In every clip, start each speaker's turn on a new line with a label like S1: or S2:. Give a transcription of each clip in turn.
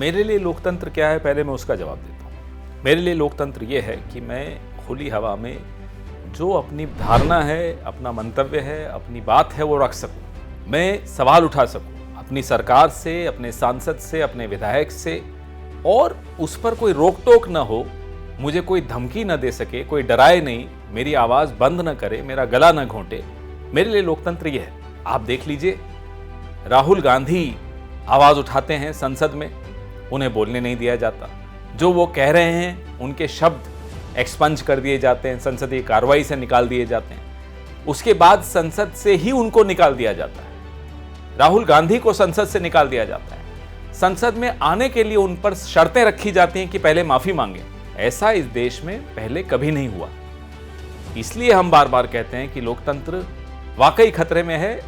S1: मेरे लिए लोकतंत्र क्या है, पहले मैं उसका जवाब देता हूँ। मेरे लिए लोकतंत्र ये है कि मैं खुली हवा में जो अपनी धारणा है, अपना मंतव्य है, अपनी बात है वो रख सकूँ, मैं सवाल उठा सकूँ अपनी सरकार से, अपने सांसद से, अपने विधायक से, और उस पर कोई रोक टोक ना हो, मुझे कोई धमकी न दे सके, कोई डराए नहीं, मेरी आवाज़ बंद न करे, मेरा गला न घोंटे। मेरे लिए लोकतंत्र ये है। आप देख लीजिए, राहुल गांधी आवाज़ उठाते हैं संसद में, उन्हें बोलने नहीं दिया जाता। जो वो कह रहे हैं उनके शब्द एक्सपंज कर दिए जाते हैं, संसदीय कार्रवाई से निकाल दिए जाते हैं। उसके बाद संसद से ही उनको निकाल दिया जाता है। राहुल गांधी को संसद से निकाल दिया जाता है। संसद में आने के लिए उन पर शर्तें रखी जाती हैं कि पहले माफी मांगे। ऐसा इस देश में पहले कभी नहीं हुआ। इसलिए हम बार बार कहते हैं कि लोकतंत्र वाकई खतरे में है।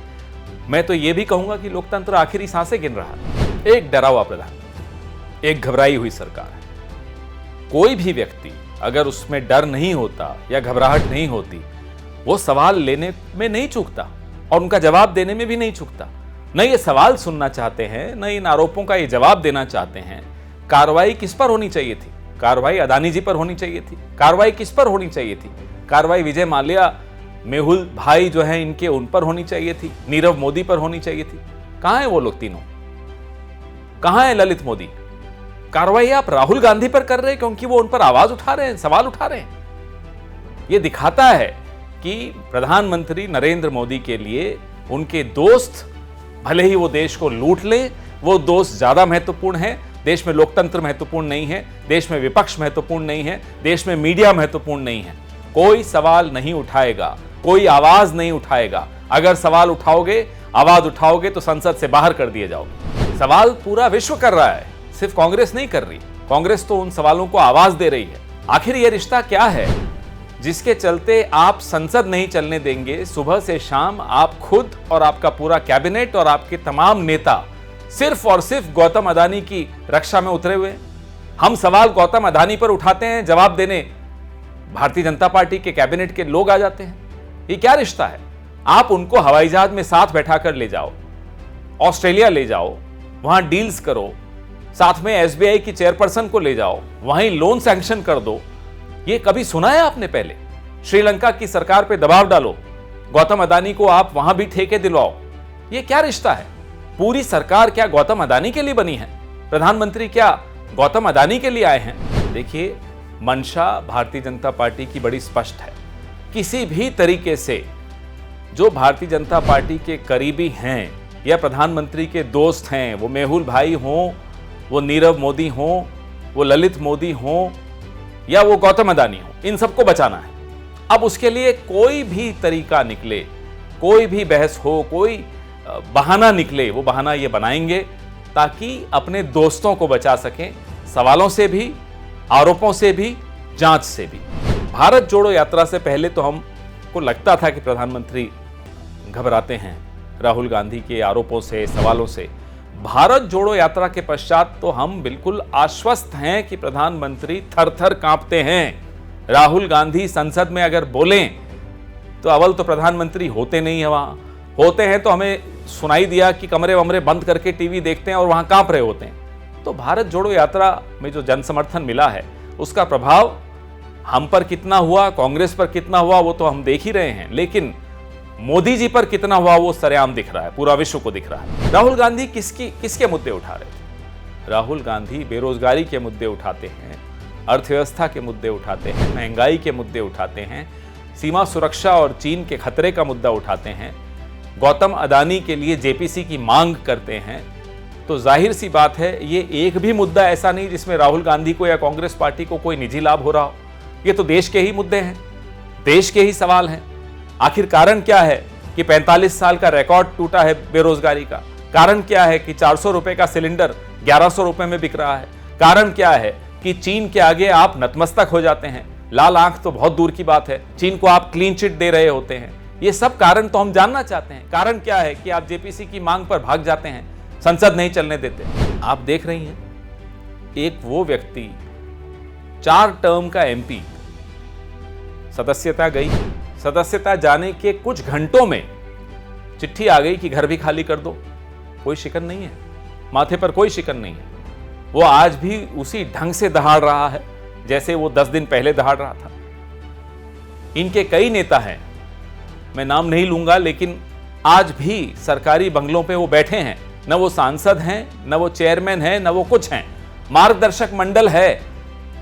S1: मैं तो यह भी कहूंगा कि लोकतंत्र आखिरी सांसें गिन रहा है। एक डरा हुआ प्रधानमंत्री, एक घबराई हुई सरकार है। कोई भी व्यक्ति अगर उसमें डर नहीं होता या घबराहट नहीं होती, वो सवाल लेने में नहीं चूकता और उनका जवाब देने में भी नहीं चूकता। न ये सवाल सुनना चाहते हैं, न इन आरोपों का ये जवाब देना चाहते हैं। कार्रवाई किस पर होनी चाहिए थी? कार्रवाई अदानी जी पर होनी चाहिए थी। कार्रवाई किस पर होनी चाहिए थी? कार्रवाई विजय माल्या, मेहुल भाई जो हैं इनके, उन पर होनी चाहिए थी। नीरव मोदी पर होनी चाहिए थी। कहां है वो लोग तीनों? कहां है ललित मोदी? कार्रवाई आप राहुल गांधी पर कर रहे हैं क्योंकि वो उन पर आवाज उठा रहे हैं, सवाल उठा रहे हैं। ये दिखाता है कि प्रधानमंत्री नरेंद्र मोदी के लिए उनके दोस्त, भले ही वो देश को लूट ले, वो दोस्त ज्यादा महत्वपूर्ण है। देश में लोकतंत्र महत्वपूर्ण नहीं है, देश में विपक्ष महत्वपूर्ण नहीं है, देश में मीडिया महत्वपूर्ण नहीं है। कोई सवाल नहीं उठाएगा, कोई आवाज नहीं उठाएगा। अगर सवाल उठाओगे, आवाज उठाओगे तो संसद से बाहर कर दिए जाओगे। सवाल पूरा विश्व कर रहा है, सिर्फ कांग्रेस नहीं कर रही। कांग्रेस तो उन सवालों को आवाज दे रही है। आखिर यह रिश्ता क्या है जिसके चलते आप संसद नहीं चलने देंगे? सुबह से शाम आप खुद और आपका पूरा कैबिनेट और आपके तमाम नेता सिर्फ और सिर्फ गौतम अदानी की रक्षा में उतरे हुए। हम सवाल गौतम अदानी पर उठाते हैं, जवाब देने भारतीय जनता पार्टी के कैबिनेट के लोग आ जाते हैं। ये क्या रिश्ता है? आप उनको हवाई जहाज में साथ बैठाकर ले जाओ, ऑस्ट्रेलिया ले जाओ, वहां डील्स करो, साथ में एसबीआई की चेयरपर्सन को ले जाओ, वहीं लोन सैंक्शन कर दो। ये कभी सुना है आपने पहले? श्रीलंका की सरकार पे दबाव डालो, गौतम अदानी को आप वहां भी ठेके दिलवाओ। ये क्या रिश्ता है? पूरी सरकार क्या गौतम अदानी के लिए बनी है? प्रधानमंत्री क्या गौतम अदानी के लिए आए हैं? देखिए, मंशा भारतीय जनता पार्टी की बड़ी स्पष्ट है। किसी भी तरीके से जो भारतीय जनता पार्टी के करीबी हैं या प्रधानमंत्री के दोस्त हैं, वो मेहुल भाई हों, वो नीरव मोदी हों, वो ललित मोदी हों या वो गौतम अदानी हों, इन सबको बचाना है। अब उसके लिए कोई भी तरीका निकले, कोई भी बहस हो, कोई बहाना निकले, वो बहाना ये बनाएंगे ताकि अपने दोस्तों को बचा सकें, सवालों से भी, आरोपों से भी, जांच से भी। भारत जोड़ो यात्रा से पहले तो हमको लगता था कि प्रधानमंत्री घबराते हैं राहुल गांधी के आरोपों से, सवालों से। भारत जोड़ो यात्रा के पश्चात तो हम बिल्कुल आश्वस्त हैं कि प्रधानमंत्री थर-थर कांपते हैं। राहुल गांधी संसद में अगर बोलें तो अव्वल तो प्रधानमंत्री होते नहीं है, वहां होते हैं तो हमें सुनाई दिया कि कमरे वमरे बंद करके टीवी देखते हैं और वहां कांप रहे होते हैं। तो भारत जोड़ो यात्रा में जो जन समर्थन मिला है, उसका प्रभाव हम पर कितना हुआ, कांग्रेस पर कितना हुआ, वो तो हम देख ही रहे हैं, लेकिन मोदी जी पर कितना हुआ वो सरेआम दिख रहा है, पूरा विश्व को दिख रहा है। राहुल गांधी किसके मुद्दे उठा रहे थे? राहुल गांधी बेरोजगारी के मुद्दे उठाते हैं, अर्थव्यवस्था के मुद्दे उठाते हैं, महंगाई के मुद्दे उठाते हैं, सीमा सुरक्षा और चीन के खतरे का मुद्दा उठाते हैं, गौतम अदानी के लिए जेपीसी की मांग करते हैं। तो जाहिर सी बात है, ये एक भी मुद्दा ऐसा नहीं जिसमें राहुल गांधी को या कांग्रेस पार्टी को कोई निजी लाभ हो रहा हो। ये तो देश के ही मुद्दे हैं, देश के ही सवाल हैं। आखिर कारण क्या है कि 45 साल का रिकॉर्ड टूटा है बेरोजगारी का? कारण क्या है कि 400 रुपए का सिलेंडर 1100 रुपए में बिक रहा है? कारण क्या है कि चीन के आगे आप नतमस्तक हो जाते हैं? लाल आंख तो बहुत दूर की बात है, चीन को आप क्लीन चिट दे रहे होते हैं। ये सब कारण तो हम जानना चाहते हैं। कारण क्या है कि आप जेपीसी की मांग पर भाग जाते हैं, संसद नहीं चलने देते? आप देख रही हैं, एक वो व्यक्ति 4 टर्म का एमपी, सदस्यता गई, सदस्यता जाने के कुछ घंटों में चिट्ठी आ गई कि घर भी खाली कर दो। कोई शिकन नहीं है, माथे पर कोई शिकन नहीं है। वो आज भी उसी ढंग से दहाड़ रहा है जैसे वो 10 दिन पहले दहाड़ रहा था। इनके कई नेता हैं, मैं नाम नहीं लूंगा, लेकिन आज भी सरकारी बंगलों पे वो बैठे हैं। न वो सांसद हैं, न वो चेयरमैन हैं, न वो कुछ हैं। मार्गदर्शक मंडल है,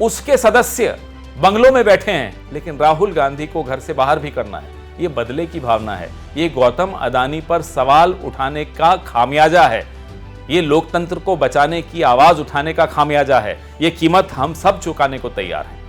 S1: उसके सदस्य बंगलों में बैठे हैं, लेकिन राहुल गांधी को घर से बाहर भी करना है। ये बदले की भावना है, ये गौतम अदानी पर सवाल उठाने का खामियाजा है, ये लोकतंत्र को बचाने की आवाज उठाने का खामियाजा है। ये कीमत हम सब चुकाने को तैयार हैं।